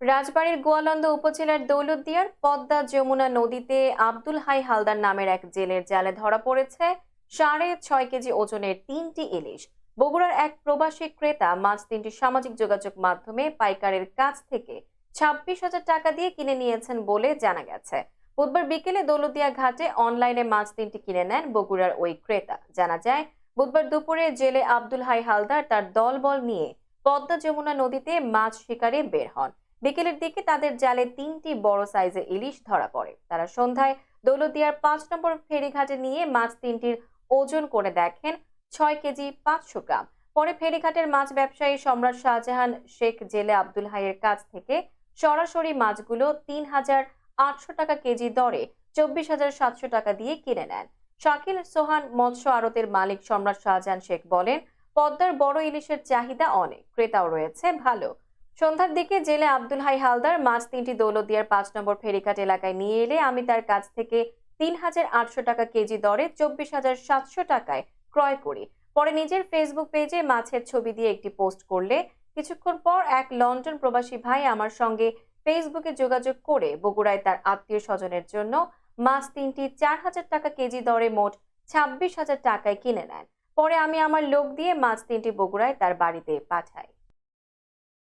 রাজবাড়ীর গোয়ালন্দ উপজেলার দৌলতদিয়ার পদ্মা যমুনা নদীতে আব্দুল হাই হালদার নামের এক জেলের জালে ধরা পড়েছে 6.5 কেজি ওজনের 3টি ইলিশ। বগুড়ার এক প্রবাসী ক্রেতা মাছ তিনটি সামাজিক যোগাযোগ মাধ্যমে পাইকারের কাছ থেকে 26,000 টাকা দিয়ে কিনে নিয়েছেন বলে জানা গেছে। বুধবার বিকেলে দৌলতদিয়া ঘাটে অনলাইনে মাছ তিনটি কিনে নেন বগুড়ার ওই ক্রেতা। জানা যায়, বুধবার দুপুরে জেলে আব্দুল হাই হালদার তার দলবল নিয়ে পদ্মা যমুনা নদীতে মাছ শিকারে বের হন। বিকেলের দিকে তাদের জালে 3টি বড় সাইজের ইলিশ ধরা পড়ে। তারা সন্ধ্যায় দৌলতদিয়ার 5 নম্বর ফেরিঘাটে নিয়ে মাছ তিনটির ওজন করে দেখেন 6 কেজি 500 গ্রাম। পরে ফেরিঘাটের মাছ ব্যবসায়ী সম্রাট শাহজাহান শেখ জেলে আব্দুল হাইয়ের কাছ থেকে সরাসরি মাছগুলো 3,800 টাকা কেজি দরে 24,700 টাকা দিয়ে কিনে নেন। শাকিল সোহান মৎস্য আড়তের মালিক সম্রাট শাহজাহান শেখ বলেন, পদ্মার বড় ইলিশের চাহিদা অনেক, ক্রেতাও রয়েছে ভালো। সন্ধ্যার দিকে জেলে আব্দুল হাই হালদার মাছ তিনটি দৌলতদিয়ার 5 নম্বর ফেরিঘাট এলাকায় নিয়ে এলে আমি তার কাছ থেকে 3,800 টাকা কেজি দরে 24,700 টাকায় ক্রয় করি। পরে নিজের ফেসবুক পেজে মাছের ছবি দিয়ে একটি পোস্ট করলে কিছুক্ষণ পর এক লন্ডন প্রবাসী ভাই আমার সঙ্গে ফেসবুকে যোগাযোগ করে বগুড়ায় তার আত্মীয় স্বজনের জন্য মাছ তিনটি 4,000 টাকা কেজি দরে মোট 26,000 টাকায় কিনে নেন। পরে আমি আমার লোক দিয়ে মাছ তিনটি বগুড়ায় তার বাড়িতে পাঠাই।